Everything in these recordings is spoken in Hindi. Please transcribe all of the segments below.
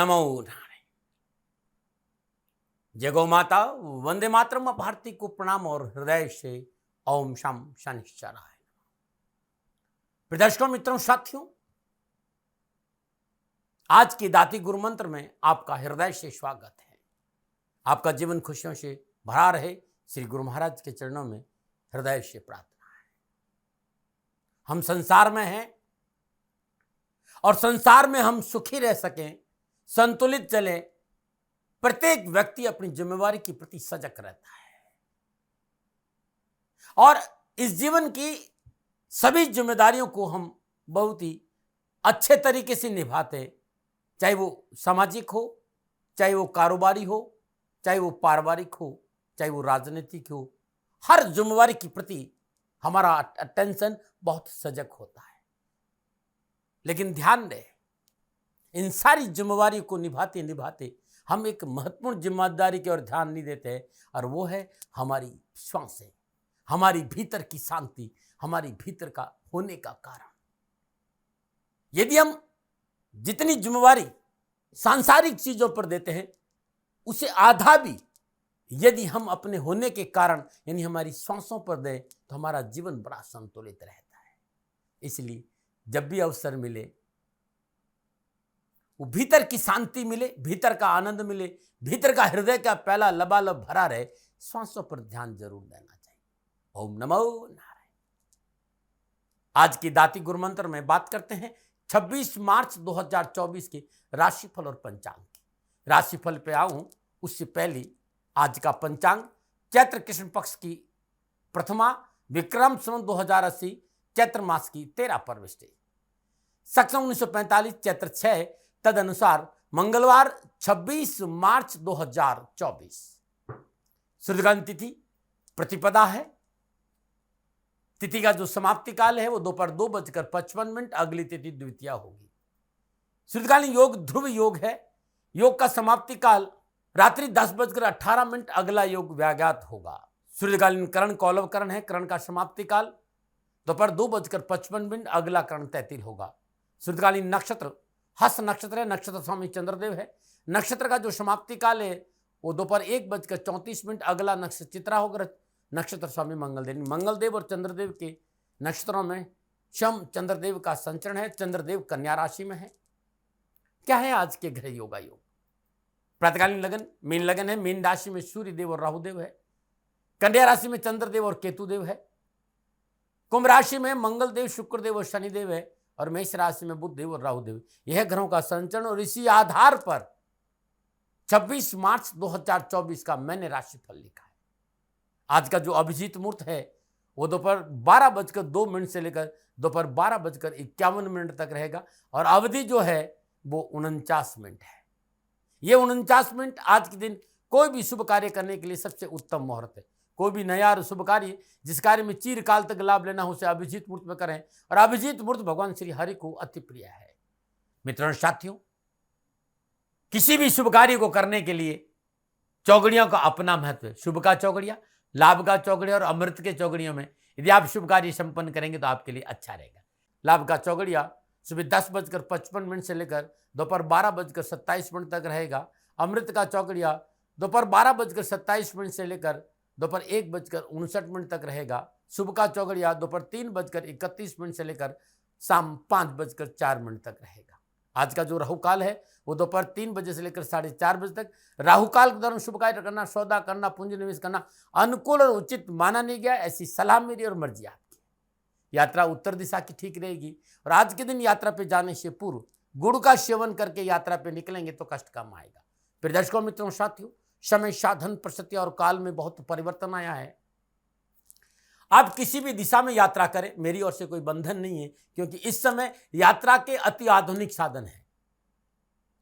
नमो नारायण। जय गौ माता, वंदे मातरम। भारती को प्रणाम और हृदय से ओम शम शनिश्चराय। दर्शकों, मित्रों, साथियों, आज की दाती गुरु मंत्र में आपका हृदय से स्वागत है। आपका जीवन खुशियों से भरा रहे, श्री गुरु महाराज के चरणों में हृदय से प्रार्थना है। हम संसार में हैं और संसार में हम सुखी रह सकें, संतुलित चले, प्रत्येक व्यक्ति अपनी जिम्मेवारी के प्रति सजग रहता है और इस जीवन की सभी जिम्मेदारियों को हम बहुत ही अच्छे तरीके से निभाते, चाहे वो सामाजिक हो, चाहे वो कारोबारी हो, चाहे वो पारिवारिक हो, चाहे वो राजनीतिक हो। हर जिम्मेवारी के प्रति हमारा अटेंशन बहुत सजग होता है। लेकिन ध्यान दें, इन सारी जिम्मेवारी को निभाते निभाते हम एक महत्वपूर्ण जिम्मेदारी की ओर ध्यान नहीं देते, और वो है हमारी श्वासें, हमारी भीतर की शांति, हमारी भीतर का होने का कारण। यदि हम जितनी जिम्मेवारी सांसारिक चीजों पर देते हैं, उसे आधा भी यदि हम अपने होने के कारण यानी हमारी श्वासों पर दें, तो हमारा जीवन बड़ा संतुलित रहता है। इसलिए जब भी अवसर मिले, वो भीतर की शांति मिले, भीतर का आनंद मिले, भीतर का हृदय का पहला लबालब भरा रहे, श्वासों पर ध्यान जरूर देना चाहिए। ओम नमो नारायण। आज की दाती गुरु मंत्र में बात करते हैं 26 मार्च 2024 के राशिफल और पंचांग की। राशिफल पे आऊं उससे पहले आज का पंचांग चैत्र कृष्ण पक्ष की प्रथमा विक्रम संवत 2080 चैत्र मास की 13 परविष्टि, सक्षम 1945 चैत्र 6, तदनुसार मंगलवार 26 मार्च 2024। सूर्यग्रहण तिथि प्रतिपदा है। तिथि का जो समाप्ति काल है वो दोपहर 2:55, अगली तिथि द्वितीया होगी। सूर्यकालीन योग ध्रुव योग है। योग का समाप्ति काल रात्रि 10:18, अगला योग व्याघात होगा। सूर्यकालीन करण कौलव करण है। करण का समाप्ति काल दोपहर 2:55, अगला करण तैतिल होगा। सूर्यकालीन नक्षत्र हस्त नक्षत्र है। नक्षत्र स्वामी चंद्रदेव है। नक्षत्र का जो समाप्ति काल है वो दोपहर 1:34, अगला नक्षत्र चित्रा होगा। नक्षत्र स्वामी मंगलदेव। मंगलदेव और चंद्रदेव के नक्षत्रों में शम चंद्रदेव का संचरण है। चंद्रदेव कन्या राशि में है। क्या है आज के ग्रह योगा योग? प्रातकालीन लगन मीन लगन है। मीन राशि में सूर्य देव और राहुदेव है। कन्या राशि में चंद्रदेव और केतुदेव है। कुंभ राशि में मंगलदेव, शुक्रदेव और शनिदेव है। और मेष राशि में बुध देव और राहुदेव। यह ग्रहों का संचरण, और इसी आधार पर 26 मार्च 2024 का मैंने राशिफल लिखा है। आज का जो अभिजीत मुहूर्त है वो दोपहर 12:02 से लेकर दोपहर 12:51 तक रहेगा, और अवधि जो है वो 49 मिनट है। ये 49 मिनट आज के दिन कोई भी शुभ कार्य करने के लिए सबसे उत्तम मुहूर्त है। कोई भी नया और शुभ कार्य, जिस कार्य में चिरकाल तक लाभ लेना हो, उसे अभिजीत मुहूर्त में करें। और अभिजीत मुहूर्त भगवान श्री हरि को अति प्रिय है। मित्रों, साथियों, किसी भी शुभ कार्य को करने के लिए चौगड़ियों का अपना महत्व है। शुभ का चौगड़िया, लाभ का चौगड़िया और अमृत के चौगड़ियों में यदि आप शुभ कार्य संपन्न करेंगे तो आपके लिए अच्छा रहेगा। लाभ का चौगड़िया सुबह 10:55 से लेकर दोपहर 12:27 तक रहेगा। अमृत का चौगड़िया दोपहर 12:27 से लेकर दोपहर 1:59 तक रहेगा। शुभ का चौगड़िया दोपहर 3:31 से लेकर शाम 5:04 तक रहेगा। आज का जो राहु काल है वो दोपहर 3 बजे से लेकर 4:30 बजे तक। राहु काल के दौरान शुभ कार्य करना, सौदा करना, पूंजी निवेश करना अनुकूल और उचित माना नहीं गया। ऐसी सलाह मेरी और मर्जी आपकी। यात्रा उत्तर दिशा की ठीक रहेगी, और आज के दिन यात्रा पे जाने से पूर्व गुड़ का सेवन करके यात्रा पे निकलेंगे तो कष्ट कम आएगा। फिर दर्शकों, मित्रों, साथियों, समय, साधन, परिस्थिति और काल में बहुत परिवर्तन आया है। आप किसी भी दिशा में यात्रा करें, मेरी ओर से कोई बंधन नहीं है, क्योंकि इस समय यात्रा के अति आधुनिक साधन है।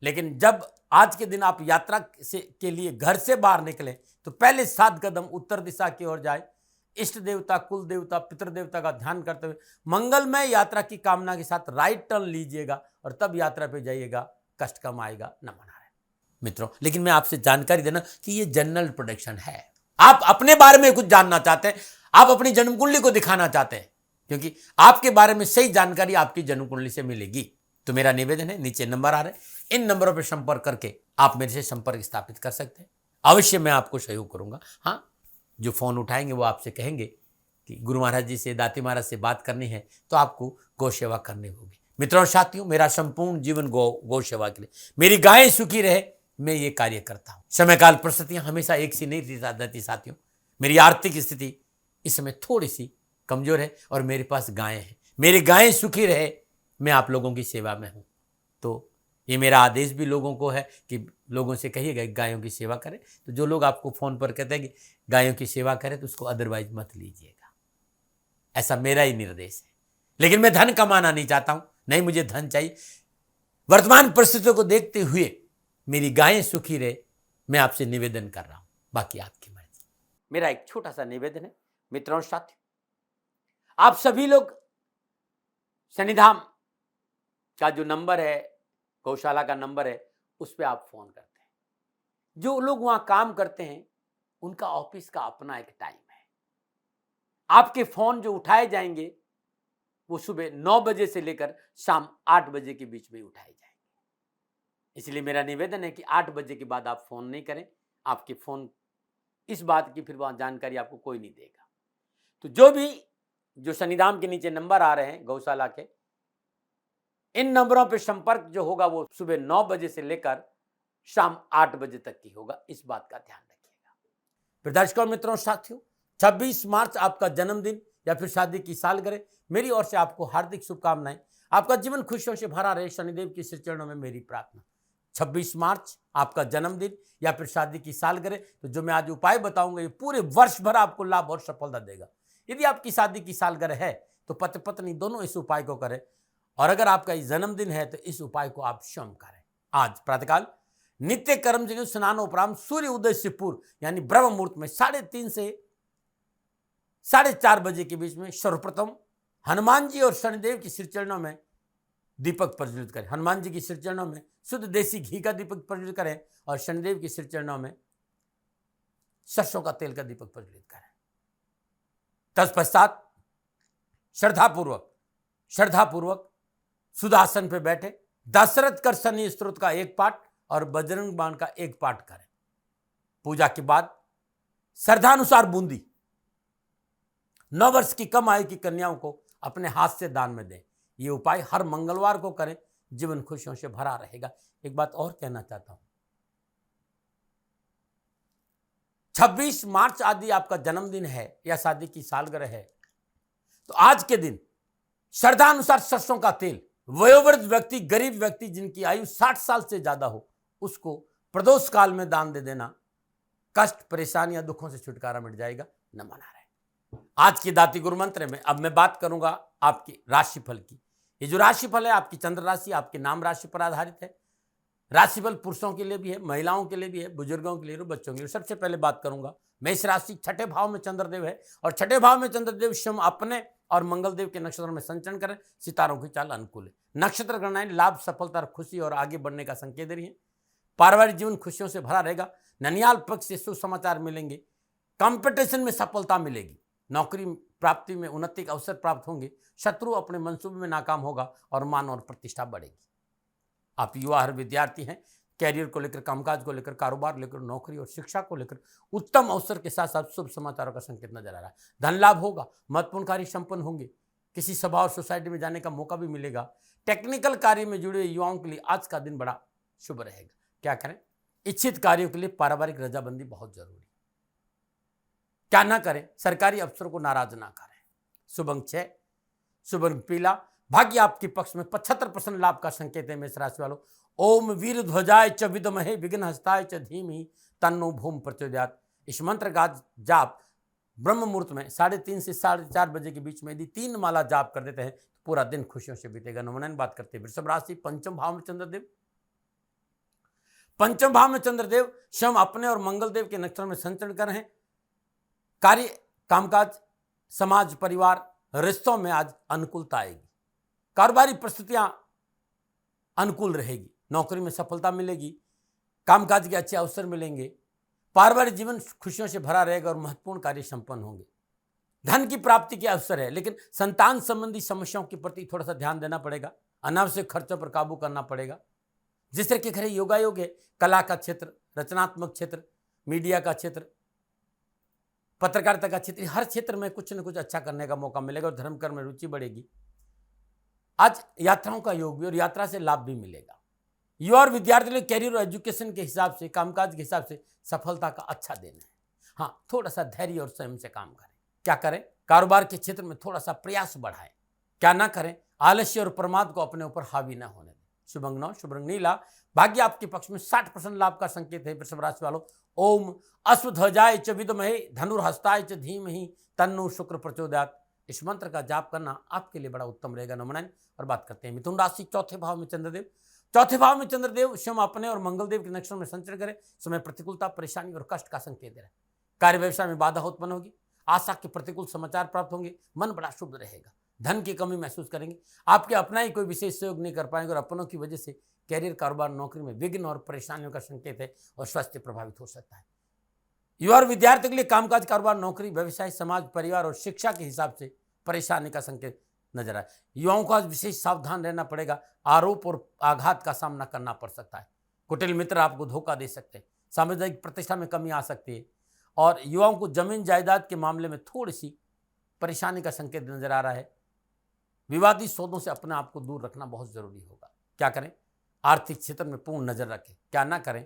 लेकिन जब आज के दिन आप यात्रा के लिए घर से बाहर निकले तो पहले 7 कदम उत्तर दिशा की ओर जाए। इष्ट देवता, कुल देवता, पितृ देवता का ध्यान करते हुए मंगलमय यात्रा की कामना के साथ राइट टर्न लीजिएगा, और तब यात्रा पे जाइएगा। कष्ट कम आएगा। न मना रहे मित्रों, लेकिन मैं आपसे जानकारी देना कि ये जनरल प्रोडिक्शन है। आप अपने बारे में कुछ जानना चाहते हैं, आप अपनी जन्म कुंडली को दिखाना चाहते हैं, क्योंकि आपके बारे में सही जानकारी आपकी जन्म कुंडली से मिलेगी। तो मेरा निवेदन है, नीचे नंबर आ रहे हैं, इन नंबरों पर संपर्क करके आप मेरे से संपर्क स्थापित कर सकते हैं। अवश्य मैं आपको सहयोग करूंगा। हाँ, जो फोन उठाएंगे वो आपसे कहेंगे कि गुरु महाराज जी से, दाती महाराज से बात करनी है तो आपको गौ सेवा करनी होगी। मित्रों और साथियों, मेरा संपूर्ण जीवन गौ सेवा के लिए, मेरी गायें सुखी रहे, मैं ये कार्य करता हूँ। समय काल परिस्थितियां हमेशा एक सी नहीं रहती साथियों। मेरी आर्थिक स्थिति इस समय थोड़ी सी कमजोर है और मेरे पास गायें हैं। मेरी गायें सुखी रहे, मैं आप लोगों की सेवा में हूँ। तो ये मेरा आदेश भी लोगों को है कि लोगों से कहिएगा गायों की सेवा करें। तो जो लोग आपको फोन पर कहते हैं कि गायों की सेवा करें, तो उसको अदरवाइज मत लीजिएगा, ऐसा मेरा ही निर्देश है। लेकिन मैं धन कमाना नहीं चाहता हूं, नहीं मुझे धन चाहिए। वर्तमान परिस्थितियों को देखते हुए मेरी गायें सुखी रहे, मैं आपसे निवेदन कर रहा हूं, बाकी आपकी मर्जी। मेरा एक छोटा सा निवेदन है मित्रों साथियों, आप सभी लोग शनिधाम का जो नंबर है, गौशाला का नंबर है, उस पर आप फोन करते हैं। जो लोग वहां काम करते हैं उनका ऑफिस का अपना एक टाइम है। आपके फोन जो उठाए जाएंगे वो सुबह 9 बजे से लेकर शाम 8 बजे के बीच में उठाए जाएंगे। इसलिए मेरा निवेदन है कि 8 बजे के बाद आप फोन नहीं करें। आपके फोन इस बात की फिर वहां जानकारी आपको कोई नहीं देगा। तो जो शनिधाम के नीचे नंबर आ रहे हैं गौशाला के, इन नंबरों पर संपर्क जो होगा वो सुबह 9 बजे से लेकर शाम 8 बजे तक की होगा। इस बात का ध्यान रखिएगा। दर्शकों मित्रों साथियों, 26 मार्च आपका जन्मदिन या फिर शादी की सालगिरह, मेरी ओर से आपको हार्दिक शुभकामनाएं। आपका जीवन खुशियों से भरा रहे, शनिदेव के श्री चरणों में मेरी प्रार्थना। 26 मार्च आपका जन्मदिन या फिर शादी की सालगिरह, तो जो मैं आज उपाय बताऊंगा ये पूरे वर्ष भर आपको लाभ और सफलता देगा। यदि आपकी शादी की सालगिरह है तो पति पत्नी दोनों इस उपाय को करें, और अगर आपका जन्मदिन है तो इस उपाय को आप स्वयं करें। आज प्रातःकाल नित्य कर्म से स्नान उपरांत सूर्य उदय से पूर्व यानी ब्रह्म मुहूर्त में 3:30 से 4:30 बजे के बीच में सर्वप्रथम हनुमान जी और शनिदेव की श्री चरणों में दीपक प्रज्वलित करें। हनुमान जी की श्री चरणों में शुद्ध देसी घी का दीपक प्रज्वलित करें और शनिदेव की श्री चरणों में सरसों का तेल का दीपक प्रज्वलित करें। तत्पश्चात श्रद्धापूर्वक सुदासन पे बैठे दशरथ कर शनि स्तोत्र का 1 पाठ और बजरंग बाण का 1 पाठ करें। पूजा के बाद श्रद्धानुसार बूंदी 9 वर्ष की कम आयु की कन्याओं को अपने हाथ से दान में दें। ये उपाय हर मंगलवार को करें, जीवन खुशियों से भरा रहेगा। एक बात और कहना चाहता हूं, 26 मार्च आदि आपका जन्मदिन है या शादी की सालगिरह है, तो आज के दिन श्रद्धानुसार सरसों का तेल वयोवृद्ध व्यक्ति, गरीब व्यक्ति जिनकी आयु 60 साल से ज्यादा हो, उसको प्रदोष काल में दान दे देना। कष्ट, परेशानियां, दुखों से छुटकारा मिट जाएगा। नमन नारायण। आज की दाती गुरु मंत्र में अब मैं बात करूंगा आपकी राशिफल की। ये जो राशिफल है आपकी चंद्र राशि, आपके नाम राशि पर आधारित है। राशिफल पुरुषों के लिए भी है, महिलाओं के लिए भी है, बुजुर्गों के लिए और बच्चों के लिए। सबसे पहले बात करूंगा मेष राशि। 6ठे भाव में चंद्रदेव है और 6ठे भाव में चंद्रदेव स्वयं अपने और मंगलदेव के नक्षत्र में संचरण करें। सितारों की चाल अनुकूल है। नक्षत्र गणनाएं लाभ, सफलता, खुशी और आगे बढ़ने का संकेत दे रही है। पारिवारिक जीवन खुशियों से भरा रहेगा। ननियाल पक्ष से सुसमाचार मिलेंगे। कंपटीशन में सफलता मिलेगी। नौकरी प्राप्ति में उन्नति के अवसर प्राप्त होंगे। शत्रु अपने मंसूबे में नाकाम होगा और मान और प्रतिष्ठा बढ़ेगी। आप युवा हर विद्यार्थी हैं, कैरियर को लेकर, कामकाज को लेकर, कारोबार लेकर, नौकरी और शिक्षा को लेकर उत्तम अवसर के साथ साथ शुभ समाचारों का संकेत नजर आ रहा है। धन लाभ होगा, महत्वपूर्ण कार्य संपन्न होंगे। किसी सभा और सोसाइटी में जाने का मौका भी मिलेगा। टेक्निकल कार्य में जुड़े युवाओं के लिए आज का दिन बड़ा शुभ रहेगा। क्या करें? इच्छित कार्यों के लिए पारिवारिक रजाबंदी बहुत जरूरी है। क्या ना करें? सरकारी अफसरों को नाराज ना करें। शुभ अंक 6, शुभ रंग पीला। भाग्य आपके पक्ष में 75% लाभ का संकेत है। मेष राशि वालों, ओम वीर ध्वजाय च विद्महे विघ्नहस्ताय च धीमहि तन्नो भूम प्रचोदयात्। इस मंत्र का जाप ब्रह्म मुहूर्त में 3:30 से 4:30 बजे के बीच में यदि 3 माला जाप कर देते हैं तो पूरा दिन खुशियों से बीतेगा। नमन बात करते हैं वृषभ राशि। पंचम भाव में चंद्रदेव, पंचम भाव में चंद्रदेव स्वयं अपने और मंगलदेव के नक्षत्र में संचरण कर रहे हैं। कार्य, कामकाज, समाज, परिवार, रिश्तों में आज अनुकूलता आएगी। कारोबारी परिस्थितियां अनुकूल रहेगी। नौकरी में सफलता मिलेगी। कामकाज के अच्छे अवसर मिलेंगे। पारिवारिक जीवन खुशियों से भरा रहेगा और महत्वपूर्ण कार्य संपन्न होंगे। धन की प्राप्ति के अवसर है, लेकिन संतान संबंधी समस्याओं के प्रति थोड़ा सा ध्यान देना पड़ेगा। अनावश्यक खर्चों पर काबू करना पड़ेगा। जिस तरह के घरे योगायोग है, कला का क्षेत्र, रचनात्मक क्षेत्र, मीडिया का क्षेत्र, पत्रकारिता का क्षेत्र, हर क्षेत्र में कुछ न कुछ अच्छा करने का मौका मिलेगा और धर्म कर्म में रुचि बढ़ेगी। आज यात्राओं का योग भी और यात्रा से लाभ भी मिलेगा। युवा और विद्यार्थियों के कैरियर और एजुकेशन के हिसाब से, कामकाज के हिसाब से सफलता का अच्छा दिन है। हाँ, थोड़ा सा धैर्य और संयम से काम करें। क्या करें? कारोबार के क्षेत्र में थोड़ा सा प्रयास बढ़ाएं। क्या ना करें? आलस्य और प्रमाद को अपने ऊपर हावी ना होने दें। शुभ अंग 9, शुभ रंग नीला, भाग्य आपके पक्ष में 60% लाभ का संकेत है। वृषभ राशि वालों, ओम अश्वध्वजाय च विद्महे धनुर्हस्ताय च धीमहि तन्नो शुक्र प्रचोदयात्, इस मंत्र का जाप करना आपके लिए बड़ा उत्तम रहेगा। नमन। और बात करते हैं मिथुन राशि, चौथे भाव में चंद्रदेव। चौथे भाव में चंद्रदेव स्वयं अपने और मंगलदेव के नक्षत्र में संचरण करें, समय प्रतिकूलता, परेशानी और कष्ट का संकेत दे रहा है। कार्य व्यवसाय में बाधा उत्पन्न होगी, आशा के प्रतिकूल समाचार प्राप्त होंगे, मन बड़ा शुभ रहेगा, धन की कमी महसूस करेंगे, आपके अपना ही कोई विशेष सहयोग नहीं कर पाएंगे और अपनों की वजह से कैरियर, कारोबार, नौकरी में विघ्न और परेशानियों का संकेत है और स्वास्थ्य प्रभावित हो सकता है। युवा और विद्यार्थियों के लिए कामकाज, कारोबार, नौकरी, व्यवसाय, समाज, परिवार और शिक्षा के हिसाब से परेशानी का संकेत नजर आए। युवाओं को आज विशेष सावधान रहना पड़ेगा, आरोप और आघात का सामना करना पड़ सकता है। कुटिल मित्र आपको धोखा दे सकते हैं, सामाजिक प्रतिष्ठा में कमी आ सकती है और युवाओं को जमीन जायदाद के मामले में थोड़ी सी परेशानी का संकेत नजर आ रहा है। विवादित सौदों से अपने आप को दूर रखना बहुत जरूरी होगा। क्या करें? आर्थिक क्षेत्र में पूर्ण नजर रखें। क्या ना करें?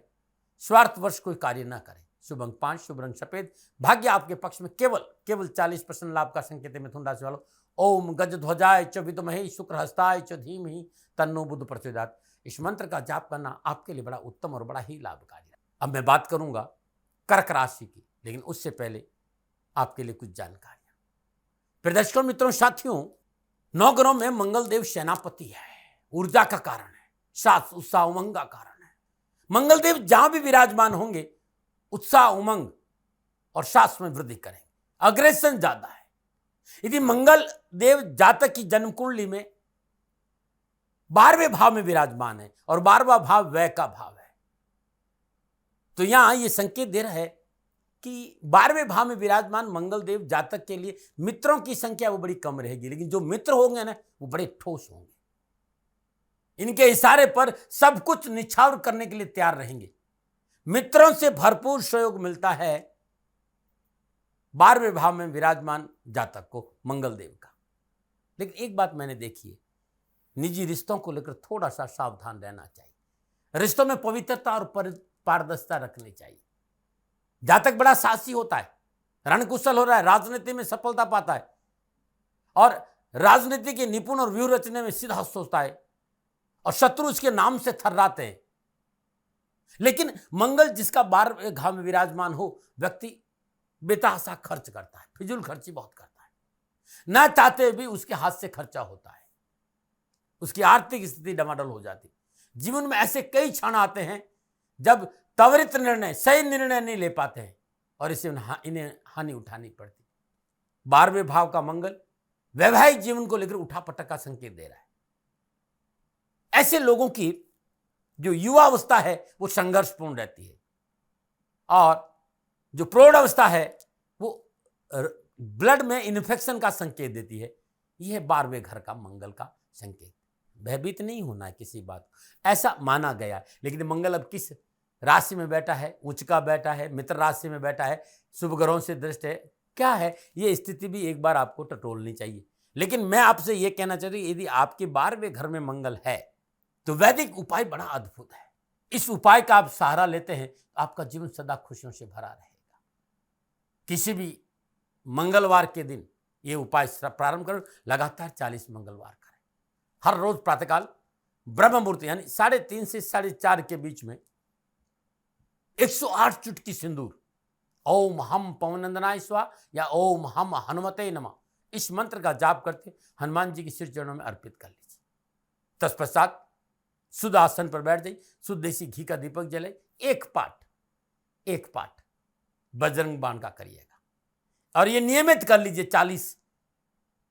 स्वार्थवश कोई कार्य ना करें। शुभ अंक 5, शुभ रंग सफेद, भाग्य आपके पक्ष में केवल 40% लाभ का संकेत है। मिथुन राशि वालों, ओम गजध्वजाय च विद्महे शुक्रहस्ताय च धीमहि तन्नो बुध प्रचोदयात्, इस मंत्र का जाप करना आपके लिए बड़ा उत्तम और बड़ा ही लाभकारी है। अब मैं बात करूंगा कर्क राशि की, लेकिन उससे पहले आपके लिए कुछ जानकारियां। प्रदर्शकों, मित्रों, साथियों, 9 ग्रहों में मंगल देव सेनापति है, ऊर्जा का कारण है, साहस, उत्साह, उमंग का कारण है। मंगल देव जहां भी विराजमान होंगे उत्साह, उमंग और साहस में वृद्धि करेंगे, अग्रेसन ज्यादा है। यदि मंगल देव जातक की जन्म कुंडली में 12वें भाव में विराजमान है और 12वां भाव व्यय का भाव है, तो यहां यह संकेत दे रहा है कि 12वें भाव में विराजमान मंगल देव जातक के लिए मित्रों की संख्या वो बड़ी कम रहेगी, लेकिन जो मित्र होंगे ना वो बड़े ठोस होंगे। इनके इशारे पर सब कुछ निछावर करने के लिए तैयार रहेंगे। मित्रों से भरपूर सहयोग मिलता है 12वें भाव में विराजमान जातक को मंगल देव का। लेकिन एक बात मैंने देखी है, निजी रिश्तों को लेकर थोड़ा सा सावधान रहना चाहिए। रिश्तों में पवित्रता और पारदर्शिता रखनी चाहिए। जातक बड़ा साहसी होता है, रणकुशल हो रहा है, राजनीति में सफलता पाता है और राजनीति के निपुण और व्यूह रचने में सीधा सोचता है और शत्रु इसके नाम से थर्राते हैं। लेकिन मंगल जिसका 12वें भाव में विराजमान हो, व्यक्ति बेतहाशा खर्च करता है, फिजूल खर्ची बहुत करता है, ना चाहते भी उसके हाथ से खर्चा होता है, उसकी आर्थिक स्थिति डमाडोल हो जाती। जीवन में ऐसे कई क्षण आते हैं जब त्वरित निर्णय, सही निर्णय नहीं ले पाते हैं और इन्हें हानि उठानी पड़ती। 12वें भाव का मंगल वैवाहिक जीवन को लेकर उठापटक का संकेत दे रहा है। ऐसे लोगों की जो युवा अवस्था है वो संघर्षपूर्ण रहती है और जो प्रौढ़ अवस्था है वो ब्लड में इन्फेक्शन का संकेत देती है। यह 12वें घर का मंगल का संकेत। भयभीत नहीं होना है किसी बात, ऐसा माना गया। लेकिन मंगल अब किस राशि में बैठा है? उच्च का बैठा है, मित्र राशि में बैठा है, शुभ ग्रहों से दृष्ट है, क्या है ये स्थिति भी एक बार आपको टटोलनी चाहिए। लेकिन मैं आपसे यह कहना चाहती हूँ, यदि आपके 12वें घर में मंगल है तो वैदिक उपाय बड़ा अद्भुत है। इस उपाय का आप सहारा लेते हैं, आपका जीवन सदा खुशियों से भरा रहेगा। किसी भी मंगलवार के दिन ये उपाय प्रारंभ करो, लगातार 40 मंगलवार करें। हर रोज प्रातःकाल ब्रह्म मुहूर्त यानी 3:30 से 4:30 के बीच में 108 चुटकी सिंदूर ओम हम पवनंदनाय स्वाहा या ओम हम हनुमते नमः, इस मंत्र का जाप करके हनुमान जी के सिर चरणों में अर्पित कर लीजिए। तत्पश्चात शुद्ध आसन पर बैठ जाइए, शुद्ध देसी घी का दीपक जले, एक पाठ बजरंग बाण का करिएगा और ये नियमित कर लीजिए 40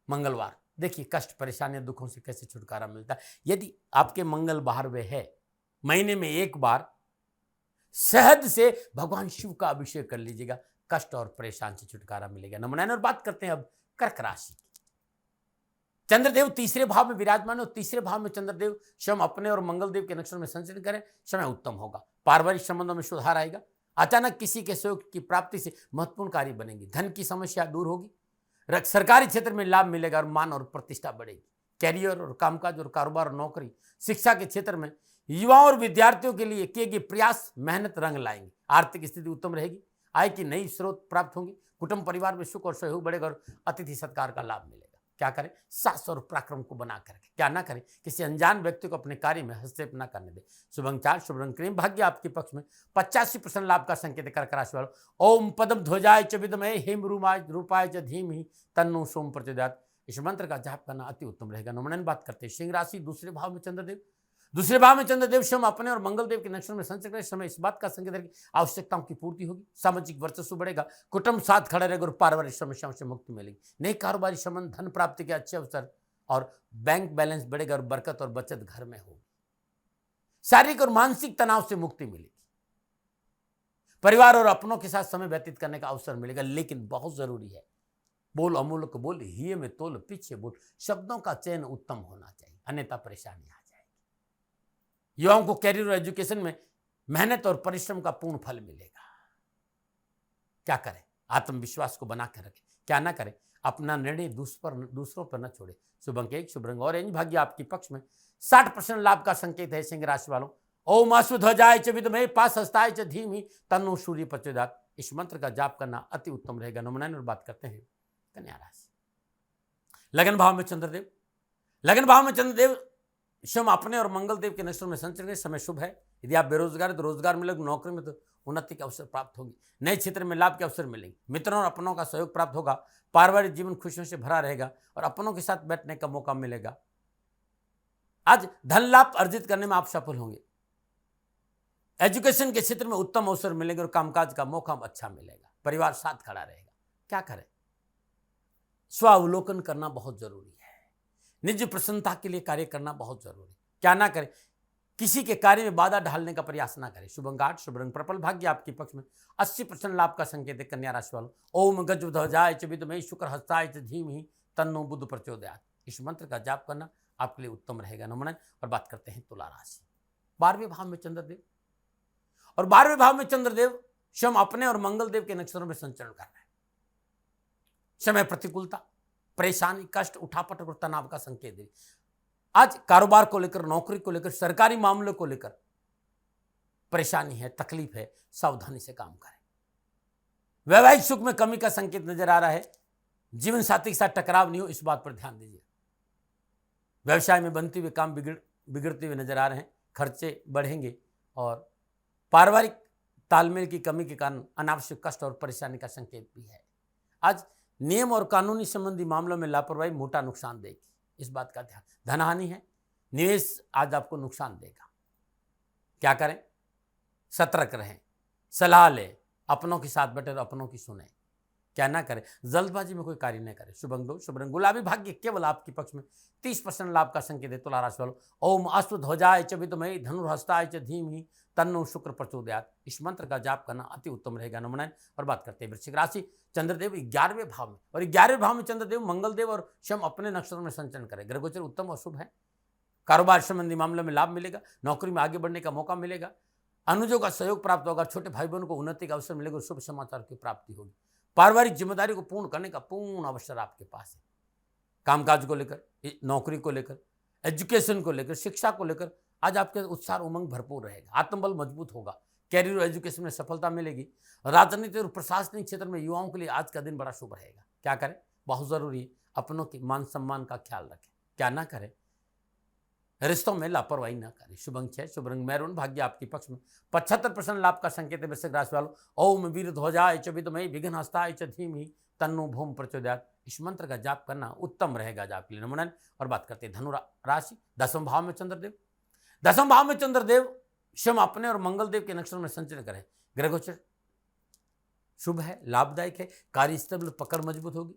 मंगलवार। देखिए कष्ट, परेशानियां, दुखों से कैसे छुटकारा मिलता है। यदि आपके मंगल 12वें है, महीने में एक बार शहद से भगवान शिव का अभिषेक कर लीजिएगा, कष्ट और परेशान से छुटकारा मिलेगा। नमन। और बात करते हैं अब कर्क राशि की। चंद्रदेव तीसरे भाव में विराजमान है और तीसरे भाव में चंद्रदेव स्वयं अपने और मंगल देव के नक्षत्र में संचरण करें, समय उत्तम होगा। पारिवारिक संबंधों में सुधार आएगा। अचानक किसी के सहयोग की प्राप्ति से महत्वपूर्ण कार्य बनेंगे। धन की समस्या दूर होगी। सरकारी क्षेत्र में लाभ मिलेगा और मान और प्रतिष्ठा बढ़ेगी। कैरियर और कामकाज और कारोबार और नौकरी, शिक्षा के क्षेत्र में युवाओं और विद्यार्थियों के लिए किए गए प्रयास मेहनत रंग लाएंगे। आर्थिक स्थिति उत्तम रहेगी। आय की नई स्रोत प्राप्त होंगी। कुटुंब परिवार में सुख और सहयोग बढ़ेगा और अतिथि सत्कार का लाभ मिलेगा। क्या करें? साहस और पराक्रम को बना कर क्या ना करें, किसी अनजान व्यक्ति को अपने कार्य में हस्तक्षेप न करने दें। शुभ अंक 4, शुभ रंग क्रीम। भाग्य आपके पक्ष में। 85% लाभ का संकेत है। कर्क राशि वालों, ओम पदम ध्वजाय च विद्महे हेम रूपाय च धीमहि तन्नो सोम प्रचोदयात्। इस मंत्र का जाप करना अति उत्तम रहेगा। नमन बात करते हैं सिंह राशि, दूसरे भाव में चंद्रदेव। दूसरे भाव में चंद्रदेव स्वयं अपने और मंगल देव के नक्षत्र में संचरण करें, समय इस बात का संकेत है कि आवश्यकताओं की पूर्ति होगी। सामाजिक वर्चस्व बढ़ेगा। कुटुंब साथ खड़ा रहेगा और पारिवारिक समस्याओं से मुक्ति मिलेगी। नई कारोबारी संबंध, धन प्राप्ति के अच्छे अवसर और बैंक बैलेंस बढ़ेगा और बरकत और बचत घर में होगी। शारीरिक और मानसिक तनाव से मुक्ति मिलेगी। परिवार और अपनों के साथ समय व्यतीत करने का अवसर मिलेगा, लेकिन बहुत जरूरी है, बोल अमूलक बोल, हिये में तोल पीछे बोल। शब्दों का चयन उत्तम होना चाहिए, अन्यथा परेशानी आ जाएगी। युवाओं को कैरियर और एजुकेशन में मेहनत और परिश्रम का पूर्ण फल मिलेगा। क्या करें? आत्मविश्वास को बनाकर रखें। क्या ना करें? अपना निर्णय दूसरों पर न छोड़े। शुभ अंक 1, शुभ रंग ऑरेंज। भाग्य आपके पक्ष में। 60% लाभ का संकेत है। सिंह राशि वालों, ओम अश्वध्वजाय च विद्महे पाशहस्ताय च धीमहि तन्नो सूर्य प्रचोदयात्। इस मंत्र का जाप करना अति उत्तम रहेगा। नमन और बात करते हैं कन्या राशि। लगन भाव में चंद्रदेव। लगन भाव में चंद्रदेव स्वयं अपने और मंगल देव के नक्षत्र में संचरण करें, समय शुभ है। यदि आप बेरोजगार हैं तो रोजगार मिलेगा। नौकरी में तो उन्नति के अवसर प्राप्त होगी। नए क्षेत्र में लाभ के अवसर मिलेंगे। मित्रों और अपनों का सहयोग प्राप्त होगा। पारिवारिक जीवन खुशियों से भरा रहेगा और अपनों के साथ बैठने का मौका मिलेगा। आज धन लाभ अर्जित करने में आप सफल होंगे। एजुकेशन के क्षेत्र में उत्तम अवसर मिलेंगे और कामकाज का मौका अच्छा मिलेगा। परिवार साथ खड़ा रहेगा। क्या करें? स्वावलोकन करना बहुत जरूरी है। निज प्रसन्नता के लिए कार्य करना बहुत जरूरी। क्या ना करें? किसी के कार्य में बाधा डालने का प्रयास ना करें। शुभ अंक 8, शुभ रंग पर्पल। भाग्य आपके पक्ष में। 80% लाभ का संकेत है। कन्या राशि वालों, ओम गजध्वजाय च विद्महे शुक्र हस्ताय च धीमहि तन्नो बुध प्रचोदयात्। इस मंत्र का जाप करना आपके लिए उत्तम रहेगा। नमन। और बात करते हैं तुला राशि। 12वें भाव में चंद्रदेव और 12वें भाव में चंद्रदेव स्वयं अपने और मंगल देव के नक्षत्रों में संचरण कर रहे हैं। समय प्रतिकूलता, परेशानी, कष्ट, उठापटक और तनाव का संकेत दे। आज कारोबार को लेकर, नौकरी को लेकर, सरकारी मामलों को लेकर परेशानी है, तकलीफ है, सावधानी से काम करें। वैवाहिक सुख में कमी का संकेत नजर आ रहा है। जीवन साथी के साथ टकराव नहीं हो, इस बात पर ध्यान दीजिए। व्यवसाय में बनते हुए काम बिगड़ते हुए नजर आ रहे हैं। खर्चे बढ़ेंगे और पारिवारिक तालमेल की कमी के कारण अनावश्यक कष्ट और परेशानी का संकेत भी है। आज नियम और कानूनी संबंधी मामलों में लापरवाही मोटा नुकसान देगी, इस बात का ध्यान। धनहानि है। निवेश आज आपको नुकसान देगा। क्या करें? सतर्क रहें, सलाह लें, अपनों के साथ बैठे और अपनों की सुने। क्या ना करें? जल्दबाजी में कोई कार्य न करें। शुभ अंक 2, शुभ रंग गुलाबी। भाग्य केवल आपके पक्ष में। 30% लाभ का संकेत है। तुला राशि वालों, ओम अश्वध्वजाय च विद्महे धनुर्हस्ताय च धीमहि तन्नो शुक्र प्रचोदयात्। इस मंत्र का जाप करना अति उत्तम रहेगा। नमन। और बात करते हैं वृश्चिक राशि। चंद्रदेव 11वें भाव में और 11वें भाव में चंद्रदेव मंगल देव और स्वयं अपने नक्षत्र में संचरण करें। ग्रह गोचर उत्तम और शुभ है। कारोबार संबंधी मामलों में लाभ मिलेगा। नौकरी में आगे बढ़ने का मौका मिलेगा। अनुजों का सहयोग प्राप्त होगा। छोटे भाई बहनों को उन्नति का अवसर मिलेगा और शुभ समाचार की प्राप्ति होगी। पारिवारिक जिम्मेदारी को पूर्ण करने का पूर्ण अवसर आपके पास है। कामकाज को लेकर, नौकरी को लेकर, एजुकेशन को लेकर, शिक्षा को लेकर आज आपके उत्साह उमंग भरपूर रहेगा। आत्मबल मजबूत होगा। कैरियर और एजुकेशन में सफलता मिलेगी। राजनीति और प्रशासनिक क्षेत्र में युवाओं के लिए आज का दिन बड़ा शुभ रहेगा। क्या करें? बहुत जरूरी है, अपनों के मान सम्मान का ख्याल रखें। क्या ना करें? रिश्तों में लापरवाही ना करें। शुभ अंक 6, शुभ रंग मैरून। भाग्य आपके पक्ष में। 75% लाभ का संकेत है। वृश्चिक राशि वालों, ओम वीरध्वजाय च विद्महे विघ्नहस्ताय च धीमहि तन्नो भूम प्रचोदयात्। इस मंत्र का जाप करना उत्तम रहेगा आज आपके लिए। नमन। और बात करते हैं धनु राशि। 10वें भाव में चंद्रदेव। 10वें भाव में चंद्रदेव स्वयं अपने और मंगल देव के नक्षत्र में संचरण करें। ग्रह गोचर शुभ है, लाभदायक है। कार्यस्थल में पकड़ मजबूत होगी।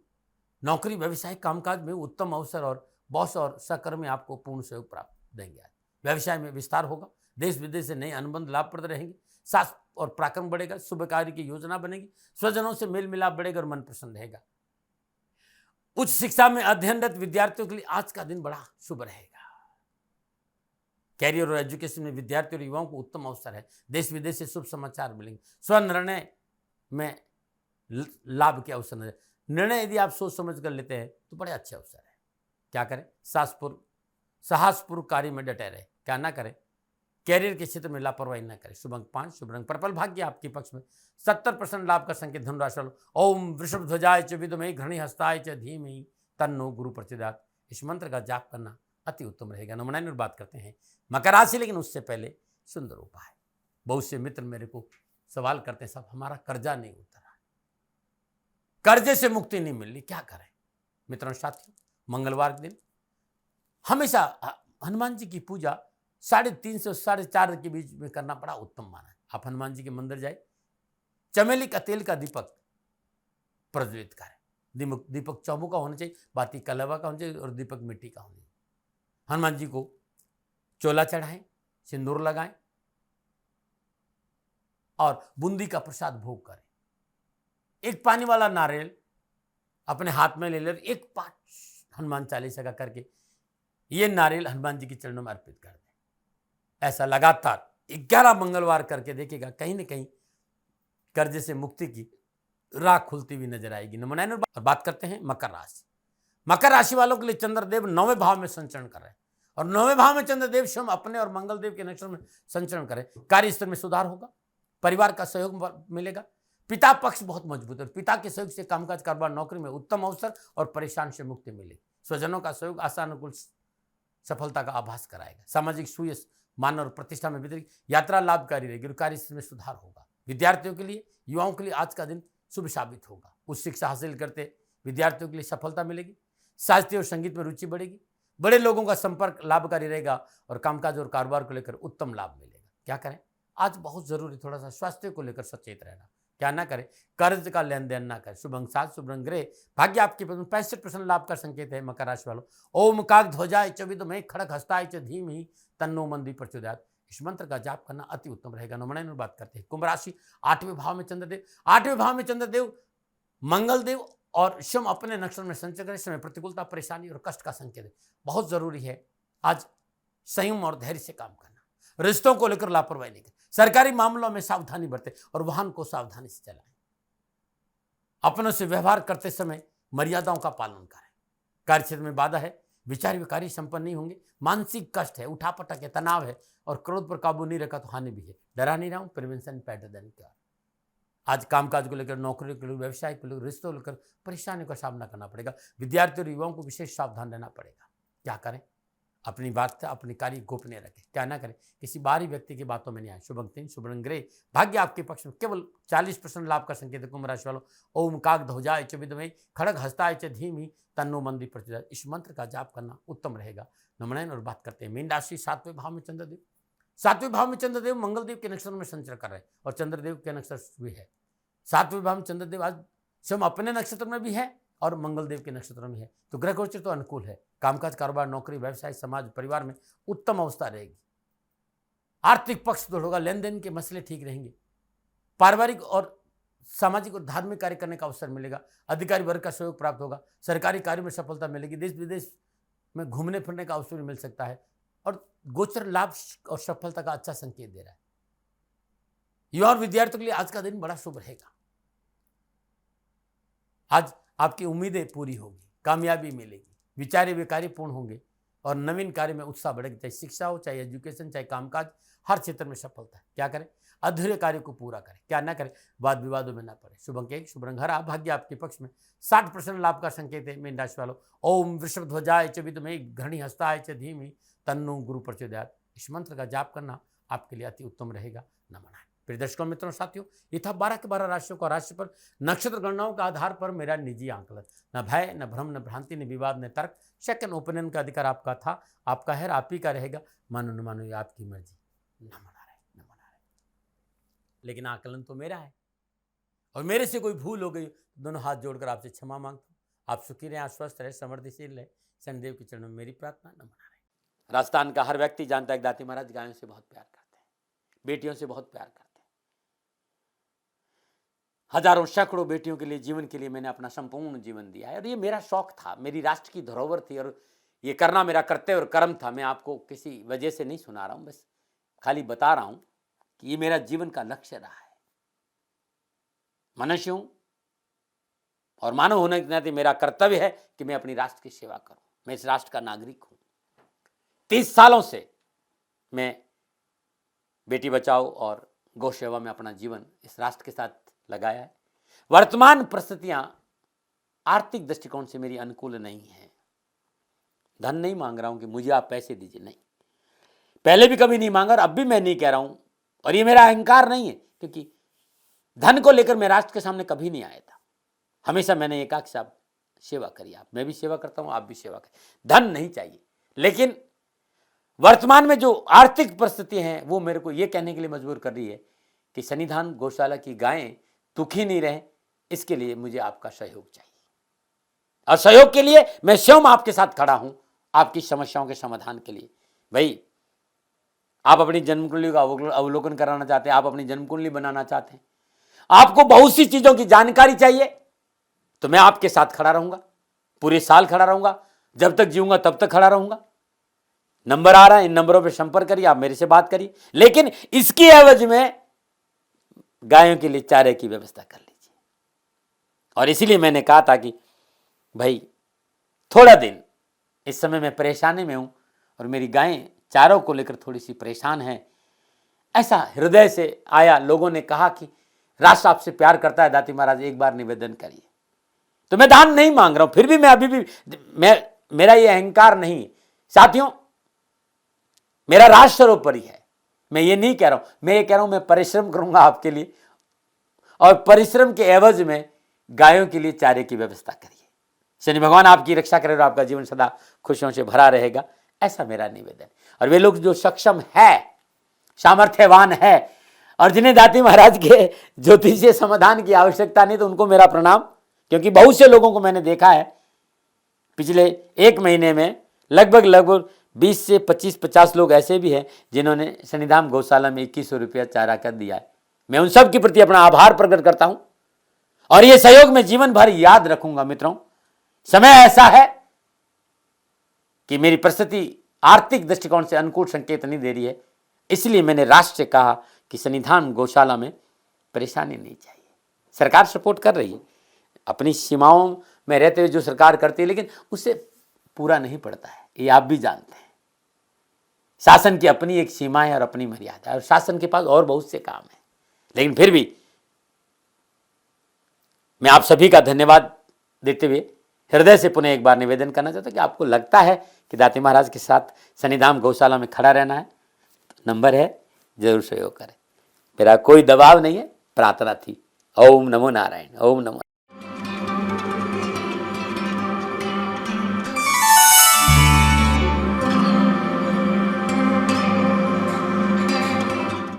नौकरी, व्यवसाय, कामकाज में उत्तम अवसर और बॉस और सहकर्मी आपको पूर्ण सहयोग प्राप्त देंगे। व्यवसाय में विस्तार होगा। देश विदेश से नए अनुबंध लाभप्रद रहेंगे। साहस और पराक्रम बढ़ेगा। शुभ कार्य की योजना बनेगी। स्वजनों से मेल मिलाप बढ़ेगा और मन प्रसन्न रहेगा। उच्च शिक्षा में अध्ययनरत विद्यार्थियों के लिए आज का दिन बड़ा शुभ रहेगा। कैरियर और एजुकेशन में विद्यार्थियों और युवाओं को उत्तम अवसर है। देश विदेश से शुभ समाचार मिलेंगे। स्वनिर्णय में लाभ के अवसर है। निर्णय यदि आप सोच समझ कर लेते हैं तो बड़े अच्छे अवसर है। क्या करें? साहसपूर्वक कार्य में डटे रहे। क्या ना करें? कैरियर के क्षेत्र में लापरवाही न करें। शुभ अंक 5, शुभ रंग पर्पल, भाग्य आपके पक्ष में। 70% लाभ का संकेत धनुराशि वालों। ओम वृषभ ध्वजाय च विद्महे घृणी हस्ताय च धीमहि तन्नो गुरु प्रचोदयात्। इस मंत्र का जाप करना अति उत्तम रहेगा। नंबर 9 बात करते हैं मकर राशि, लेकिन उससे पहले सुंदर उपाय। बहुत से मित्र मेरे को सवाल करते हैं, साहब हमारा कर्जा नहीं उतरा, कर्जे से मुक्ति नहीं मिल रही, क्या करें? मित्रों साथियों, मंगलवार के दिन हमेशा हनुमान जी की पूजा 3:30 से 4:30 के बीच में करना बड़ा उत्तम माना है। आप हनुमान जी के मंदिर जाए, चमेली का तेल का दीपक प्रज्वलित करें। दीपक चौमुखा का होना चाहिए, बाती कलवा का होना चाहिए और दीपक मिट्टी का होना चाहिए। हनुमान जी को चोला चढ़ाएं, सिंदूर लगाएं और बूंदी का प्रसाद भोग करें। एक पानी वाला नारियल अपने हाथ में ले लेकर एक पाठ हनुमान चालीसा का करके ये नारियल हनुमान जी के चरणों में अर्पित कर दें। ऐसा लगातार 11 मंगलवार करके देखिएगा, कहीं ना कहीं कर्जे से मुक्ति की राह खुलती हुई नजर आएगी। नंबर 9 और बात करते हैं मकर राशि। मकर राशि वालों के लिए चंद्रदेव 9वें भाव में संचरण कर रहे हैं और 9वें भाव में चंद्रदेव स्वयं अपने और मंगलदेव के नक्षत्र में संचरण करें। कार्य स्तर में सुधार होगा, परिवार का सहयोग मिलेगा, पिता पक्ष बहुत मजबूत है। पिता के सहयोग से कामकाज, कारोबार, नौकरी में उत्तम अवसर और परेशान से मुक्ति मिलेगी। स्वजनों का सहयोग आशानुकूल सफलता का आभास कराएगा। सामाजिक सुयश, मान और प्रतिष्ठा में वृद्धि, यात्रा लाभकारी रहेगी और कार्य में सुधार होगा। विद्यार्थियों के लिए, युवाओं के लिए आज का दिन शुभ साबित होगा। उच्च शिक्षा हासिल करते विद्यार्थियों के लिए सफलता मिलेगी। साहित्य और संगीत में रुचि बढ़ेगी। बड़े लोगों का संपर्क लाभकारी रहेगा और कामकाज और कारोबार को लेकर उत्तम लाभ मिलेगा। क्या करें? आज बहुत जरूरी थोड़ा सा स्वास्थ्य को लेकर सचेत रहना। क्या ना करें? कर्ज का लेन देन ना करें। शुभ अंक 7, शुभ रंग ग्रे, भाग्य आपके 65% लाभ का संकेत है। मकर राशि वालों, ओम काग ध्वजाय च विद्महे खड़ग हस्ताय च धीमहि तन्नो मंदी प्रचोदयात्। इस मंत्र का जाप करना अति उत्तम रहेगा। नंबर 9 बात करते हैं कुंभ राशि। 8वें भाव में चंद्रदेव, 8वें भाव में चंद्रदेव, मंगलदेव और स्वयं अपने नक्षत्र में संचरण करें। समय प्रतिकूलता, परेशानी और कष्ट का संकेत है। बहुत जरूरी है आज संयम और धैर्य से काम करना। रिश्तों को लेकर लापरवाही नहीं करें। सरकारी मामलों में सावधानी बरतें और वाहन को सावधानी से चलाएं। अपनों से व्यवहार करते समय मर्यादाओं का पालन करें। कार्यक्षेत्र में बाधा है, विचार व कार्य संपन्न नहीं होंगे। मानसिक कष्ट है, उठापटक है, तनाव है और क्रोध पर काबू नहीं रखा तो हानि भी है। डरा नहीं रहा हूं, प्रिवेंशन बेटर देन क्योर। आज कामकाज को लेकर, नौकरी को लेकर, व्यवसाय को लेकर, रिश्तों को लेकर परेशानियों का सामना करना पड़ेगा। विद्यार्थियों और युवाओं को विशेष सावधान रहना पड़ेगा। क्या करें? अपनी बात से अपनी कार्य गोपनीय रखें। क्या ना करें? किसी बाहरी व्यक्ति की बातों में नहीं आए। शुभ अंक 3, शुभ रंग ग्रे, भाग्य आपके पक्ष में। केवल 40% लाभ का संकेत है। कुंभ राशि वालों, ओम काग ध्वजाय च विद्महे खड़ग हस्ताय च धीमहि तन्नो मंदी प्रचोदयात्। इस मंत्र का जाप करना उत्तम रहेगा। नंबर 9 और बात करते हैं मीन राशि। 7वें भाव में चंद्रदेव, 7वें भाव में चंद्रदेव मंगलदेव के नक्षत्र में संचरण कर रहे हैं और चंद्रदेव के नक्षत्र भी है। 7वें भाव में चंद्रदेव आज स्वयं अपने नक्षत्र में भी है और मंगलदेव के नक्षत्र में है, तो ग्रह गोचर तो अनुकूल है। कामकाज, कारोबार, नौकरी, व्यवसाय, समाज, परिवार में उत्तम अवस्था रहेगी। आर्थिक पक्ष दृढ़ होगा, लेन देन के मसले ठीक रहेंगे। पारिवारिक और सामाजिक और धार्मिक कार्य करने का अवसर मिलेगा। अधिकारी वर्ग का सहयोग प्राप्त होगा। सरकारी कार्य में सफलता मिलेगी। देश विदेश में घूमने फिरने का अवसर मिल सकता है और गोचर लाभ और सफलता का अच्छा संकेत दे रहा है। युवा और विद्यार्थियों के लिए आज का दिन बड़ा शुभ रहेगा। आज आपकी उम्मीदें पूरी होगी, कामयाबी मिलेगी, विचारे वे कार्य पूर्ण होंगे और नवीन कार्य में उत्साह बढ़ेगा। चाहे शिक्षा हो, चाहे एजुकेशन, चाहे कामकाज, हर क्षेत्र में सफलता है। क्या करें? अधूरे कार्य को पूरा करें। क्या ना करें? वाद विवादों में ना पड़े। शुभ अंक 1, शुभ रंग हरा, भाग्य आपके पक्ष में। 60% लाभ का संकेत है। मीन राशि वालों, ओम वृषभ ध्वजाय च विद्महे घृणी हस्ताय च धीमहि तन्नो गुरु प्रचोदयात्। इस मंत्र का जाप करना आपके लिए अति उत्तम रहेगा। नमन। प्रिय दर्शकों, मित्रों, साथियों, ये था 12 के 12 राशियों का राशि पर नक्षत्र गणनाओं का आधार पर मेरा निजी आंकलन। न भय, न भ्रम, न भ्रांति, न विवाद, न तर्क। सेकंड ओपिनियन का अधिकार आपका था, आपका है, आप ही का रहेगा। मानो न मानो, ये आपकी मर्जी। न मना रहे, न मना रहे, लेकिन आकलन तो मेरा है और मेरे से कोई भूल हो गई तो दोनों हाथ जोड़कर आपसे क्षमा मांगता हूँ। आप सुखी रहें, स्वस्थ रहे, समृद्धिशील रहे। शनिदेव के चरणों में मेरी प्रार्थना। न मना रहे। राजस्थान का हर व्यक्ति जानता है कि दाती महाराज गायों से बहुत प्यार करते हैं, बेटियों से बहुत प्यार करते हैं। हजारों सैकड़ों बेटियों के लिए, जीवन के लिए मैंने अपना संपूर्ण जीवन दिया है और ये मेरा शौक था, मेरी राष्ट्र की धरोहर थी और ये करना मेरा कर्तव्य और कर्म था। मैं आपको किसी वजह से नहीं सुना रहा हूं, बस खाली बता रहा हूं कि ये मेरा जीवन का लक्ष्य रहा है। मनुष्य हूं और मानव होने के नाते मेरा कर्तव्य है कि मैं अपनी राष्ट्र की सेवा करूं। मैं इस राष्ट्र का नागरिक हूं। 30 सालों से मैं बेटी बचाओ और गौ सेवा में अपना जीवन इस राष्ट्र के साथ लगाया है। वर्तमान परिस्थितियां आर्थिक दृष्टिकोण से मेरी अनुकूल नहीं है। धन नहीं मांग रहा हूं कि मुझे आप पैसे दीजिए, नहीं, पहले भी कभी नहीं मांगा और अब भी मैं नहीं कह रहा हूं और ये मेरा अहंकार नहीं है, क्योंकि धन को लेकर मैं राष्ट्र के सामने कभी नहीं आया था। हमेशा मैंने ये कहा कि साहब सेवा करिए, आप, मैं भी सेवा करता हूं, आप भी सेवा करिए, धन नहीं चाहिए। लेकिन वर्तमान में जो आर्थिक परिस्थिति हैं वो मेरे को ये कहने के लिए मजबूर कर रही है कि सन्निधान गौशाला की गायें दुखी नहीं रहे, इसके लिए मुझे आपका सहयोग चाहिए और सहयोग के लिए मैं स्वयं आपके साथ खड़ा हूं, आपकी समस्याओं के समाधान के लिए। भाई, आप अपनी जन्म कुंडली का अवलोकन कराना चाहते हैं, आप अपनी जन्म कुंडली बनाना चाहते हैं, आपको बहुत सी चीजों की जानकारी चाहिए, तो मैं आपके साथ खड़ा रहूंगा, पूरे साल खड़ा रहूंगा, जब तक जीऊंगा तब तक खड़ा रहूंगा। नंबर आ रहा है, इन नंबरों पे संपर्क करिए, आप मेरे से बात करिए, लेकिन इसकी एवज में गायों के लिए चारे की व्यवस्था कर लीजिए। और इसीलिए मैंने कहा था कि भाई थोड़ा दिन, इस समय मैं परेशानी में हूं और मेरी गायें चारों को लेकर थोड़ी सी परेशान हैं। ऐसा हृदय से आया, लोगों ने कहा कि राष्ट्र आपसे प्यार करता है दाती महाराज, एक बार निवेदन करिए। तो मैं दान नहीं मांग रहा हूं, फिर भी मैं अभी भी, मेरा ये अहंकार नहीं साथियों, मेरा राष्ट्र सर्वोपरि है। मैं ये नहीं कह रहा हूं, मैं ये कह रहा हूं मैं परिश्रम करूंगा आपके लिए और परिश्रम के एवज में गायों के लिए चारे की व्यवस्था करिए। शनि भगवान आपकी रक्षा करे और आपका जीवन सदा खुशियों से भरा रहेगा, ऐसा मेरा निवेदन। और वे लोग जो सक्षम है, सामर्थ्यवान है और जिन्हें दाती महाराज के ज्योतिषीय समाधान की आवश्यकता नहीं, तो उनको मेरा प्रणाम, क्योंकि बहुत से लोगों को मैंने देखा है पिछले 1 महीने में लगभग 20 से 25-50 लोग ऐसे भी हैं जिन्होंने सन्निधान गौशाला में 2100 रुपया चारा कर दिया है। मैं उन सब के प्रति अपना आभार प्रकट करता हूं और ये सहयोग मैं जीवन भर याद रखूंगा। मित्रों, समय ऐसा है कि मेरी परिस्थिति आर्थिक दृष्टिकोण से अनुकूल संकेत नहीं दे रही है, इसलिए मैंने राष्ट्र से कहा कि सन्निधान गौशाला में परेशानी नहीं चाहिए। सरकार सपोर्ट कर रही है, अपनी सीमाओं में रहते हुए जो सरकार करती है, लेकिन उससे पूरा नहीं पड़ता है, ये आप भी जानते हैं। शासन की अपनी एक सीमा है और अपनी मर्यादा है और शासन के पास और बहुत से काम है। लेकिन फिर भी मैं आप सभी का धन्यवाद देते हुए हृदय से पुनः एक बार निवेदन करना चाहता हूं कि आपको लगता है कि दाती महाराज के साथ सन्निधान गौशाला में खड़ा रहना है, तो नंबर है, जरूर सहयोग करें। मेरा कोई दबाव नहीं है, प्रार्थना थी। ओम नमो नारायण। ओम नमो।